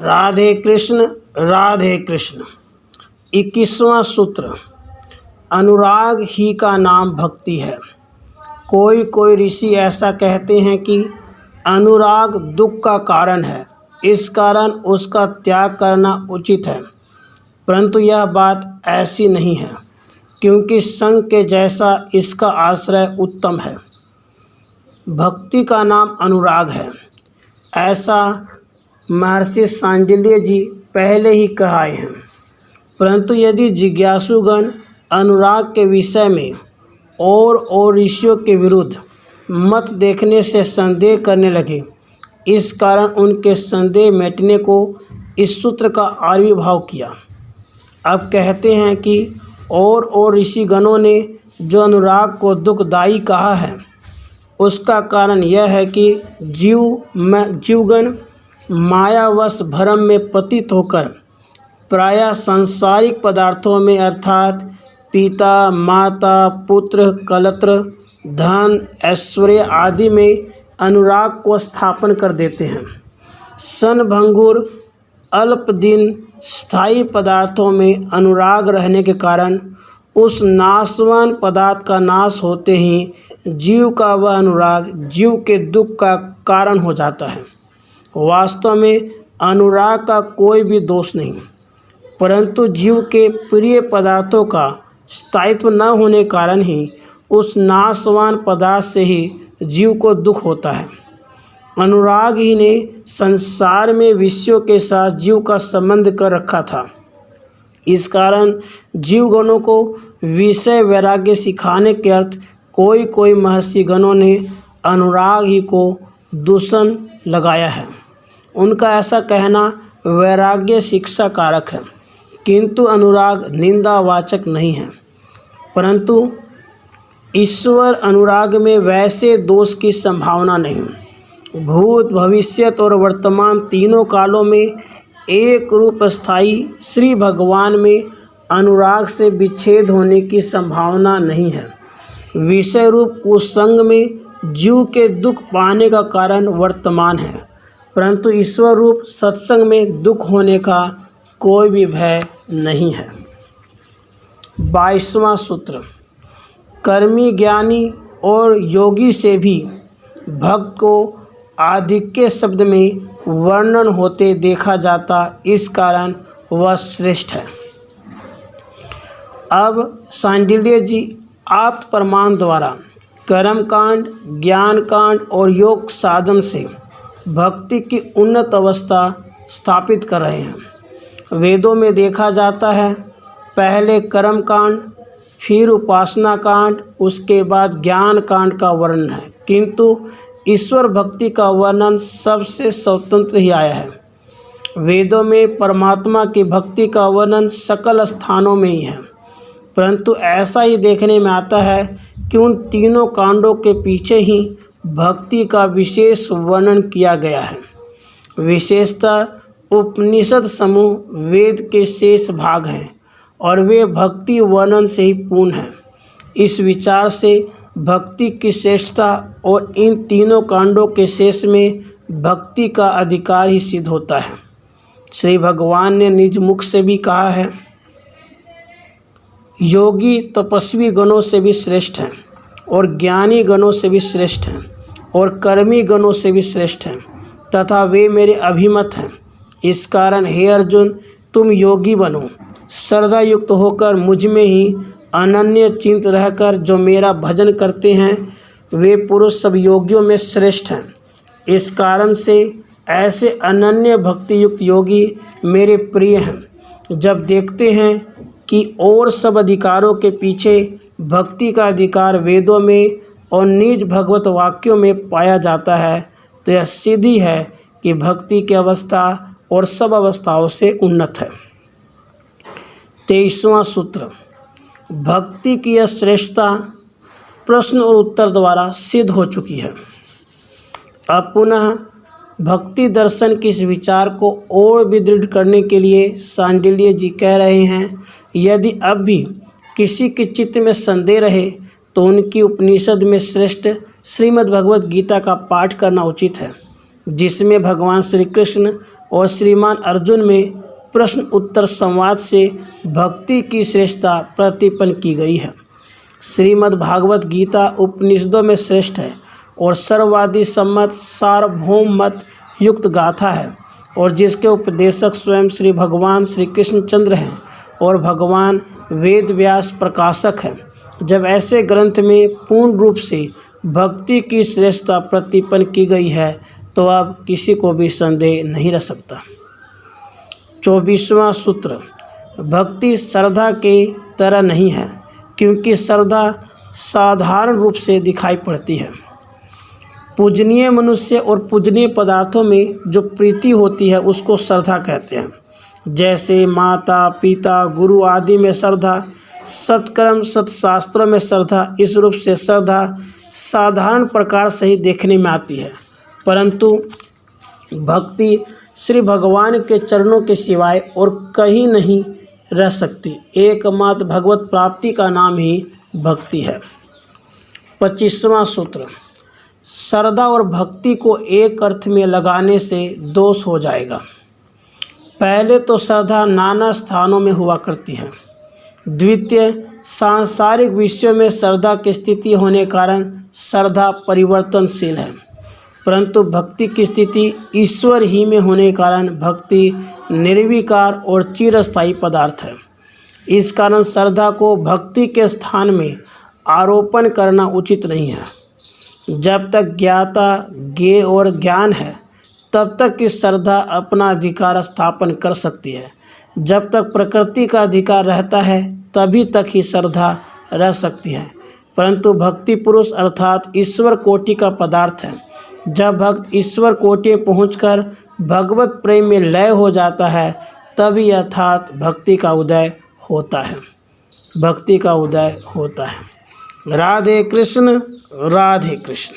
राधे कृष्ण राधे कृष्ण। 21वां सूत्र, अनुराग ही का नाम भक्ति है। कोई कोई ऋषि ऐसा कहते हैं कि अनुराग दुख का कारण है, इस कारण उसका त्याग करना उचित है, परंतु यह बात ऐसी नहीं है, क्योंकि संग के जैसा इसका आश्रय उत्तम है। भक्ति का नाम अनुराग है, ऐसा महर्षि सांडिल्य जी पहले ही कहाए हैं। परंतु यदि जिज्ञासुगण अनुराग के विषय में और ऋषियों के विरुद्ध मत देखने से संदेह करने लगे, इस कारण उनके संदेह मिटने को इस सूत्र का आविर्भाव किया। अब कहते हैं कि और ऋषिगणों ने जो अनुराग को दुखदायी कहा है, उसका कारण यह है कि जीवगण मायावश भ्रम में पतित होकर प्रायः सांसारिक पदार्थों में अर्थात पिता, माता, पुत्र, कलत्र, धन, ऐश्वर्य आदि में अनुराग को स्थापन कर देते हैं। क्षणभंगुर अल्प दिन स्थायी पदार्थों में अनुराग रहने के कारण उस नाशवान पदार्थ का नाश होते ही जीव का वह अनुराग जीव के दुख का कारण हो जाता है। वास्तव में अनुराग का कोई भी दोष नहीं, परंतु जीव के प्रिय पदार्थों का स्थायित्व न होने कारण ही उस नाशवान पदार्थ से ही जीव को दुख होता है। अनुराग ही ने संसार में विषयों के साथ जीव का संबंध कर रखा था। इस कारण जीवगणों को विषय वैराग्य सिखाने के अर्थ कोई कोई महर्षि गणों ने अनुराग ही को दूषण लगाया है। उनका ऐसा कहना वैराग्य शिक्षा कारक है, किंतु अनुराग निंदावाचक नहीं है। परंतु ईश्वर अनुराग में वैसे दोष की संभावना नहीं। भूत, भविष्यत और वर्तमान तीनों कालों में एक रूप स्थायी श्री भगवान में अनुराग से विच्छेद होने की संभावना नहीं है। विषय रूप कुसंग में जीव के दुख पाने का कारण वर्तमान है, परंतु ईश्वर रूप सत्संग में दुख होने का कोई भी भय नहीं है। 22वां सूत्र, कर्मी, ज्ञानी और योगी से भी भक्त को आधिक्य शब्द में वर्णन होते देखा जाता, इस कारण वह श्रेष्ठ है। अब सांडिल्य जी आप्त प्रमाण द्वारा कर्मकांड, ज्ञान कांड और योग साधन से भक्ति की उन्नत अवस्था स्थापित कर रहे हैं। वेदों में देखा जाता है, पहले कर्म कांड, फिर उपासना कांड, उसके बाद ज्ञान कांड का वर्णन है, किंतु ईश्वर भक्ति का वर्णन सबसे स्वतंत्र ही आया है। वेदों में परमात्मा की भक्ति का वर्णन सकल स्थानों में ही है, परंतु ऐसा ही देखने में आता है कि उन तीनों कांडों के पीछे ही भक्ति का विशेष वर्णन किया गया है। विशेषतः उपनिषद समूह वेद के शेष भाग हैं और वे भक्ति वर्णन से ही पूर्ण हैं। इस विचार से भक्ति की श्रेष्ठता और इन तीनों कांडों के शेष में भक्ति का अधिकार ही सिद्ध होता है। श्री भगवान ने निज मुख से भी कहा है, योगी तपस्वी गणों से भी श्रेष्ठ हैं और ज्ञानी गणों से भी श्रेष्ठ हैं और कर्मी गणों से भी श्रेष्ठ हैं, तथा वे मेरे अभिमत हैं। इस कारण हे अर्जुन, तुम योगी बनो, श्रद्धा युक्त होकर मुझ में ही अनन्य चिंत रहकर जो मेरा भजन करते हैं, वे पुरुष सब योगियों में श्रेष्ठ हैं। इस कारण से ऐसे अनन्य भक्ति युक्त योगी मेरे प्रिय हैं। जब देखते हैं कि और सब अधिकारों के पीछे भक्ति का अधिकार वेदों में और निज भगवत वाक्यों में पाया जाता है, तो यह सिद्ध ही है कि भक्ति की अवस्था और सब अवस्थाओं से उन्नत है। 23वां सूत्र, भक्ति की यह श्रेष्ठता प्रश्न और उत्तर द्वारा सिद्ध हो चुकी है। अब पुनः भक्ति दर्शन के इस विचार को और भी दृढ़ करने के लिए सांडिल्य जी कह रहे हैं, यदि अब भी किसी के चित्त में संदेह रहे तो उनकी उपनिषद में श्रेष्ठ श्रीमद् भगवत गीता का पाठ करना उचित है, जिसमें भगवान श्री कृष्ण और श्रीमान अर्जुन में प्रश्न उत्तर संवाद से भक्ति की श्रेष्ठता प्रतिपन्न की गई है। श्रीमद् भागवत गीता उपनिषदों में श्रेष्ठ है और सर्ववादी सम्मत सार्वभौम मत युक्त गाथा है और जिसके उपदेशक स्वयं श्री भगवान श्री कृष्णचंद्र हैं और भगवान वेद व्यास प्रकाशक हैं। जब ऐसे ग्रंथ में पूर्ण रूप से भक्ति की श्रेष्ठता प्रतिपन्न की गई है तो अब किसी को भी संदेह नहीं रह सकता। 24वां सूत्र, भक्ति श्रद्धा के तरह नहीं है क्योंकि श्रद्धा साधारण रूप से दिखाई पड़ती है। पूजनीय मनुष्य और पूजनीय पदार्थों में जो प्रीति होती है उसको श्रद्धा कहते हैं। जैसे माता पिता गुरु आदि में श्रद्धा, सत्कर्म सत्शास्त्रों में श्रद्धा, इस रूप से श्रद्धा साधारण प्रकार से ही देखने में आती है, परंतु भक्ति श्री भगवान के चरणों के सिवाय और कहीं नहीं रह सकती। एकमात्र भगवत प्राप्ति का नाम ही भक्ति है। 25वां सूत्र, श्रद्धा और भक्ति को एक अर्थ में लगाने से दोष हो जाएगा। पहले तो श्रद्धा नाना स्थानों में हुआ करती है। द्वितीय, सांसारिक विषयों में श्रद्धा की स्थिति होने कारण श्रद्धा परिवर्तनशील है, परंतु भक्ति की स्थिति ईश्वर ही में होने के कारण भक्ति निर्विकार और चिरस्थायी पदार्थ है। इस कारण श्रद्धा को भक्ति के स्थान में आरोपण करना उचित नहीं है। जब तक ज्ञाता ज्ञेय और ज्ञान है तब तक की श्रद्धा अपना अधिकार स्थापन कर सकती है। जब तक प्रकृति का अधिकार रहता है तभी तक ही श्रद्धा रह सकती है, परंतु भक्ति पुरुष अर्थात ईश्वर कोटि का पदार्थ है। जब भक्त ईश्वर कोटि पहुंचकर भगवत प्रेम में लय हो जाता है तभी यथार्थ भक्ति का उदय होता है। भक्ति का उदय होता है। राधे कृष्ण राधे कृष्ण।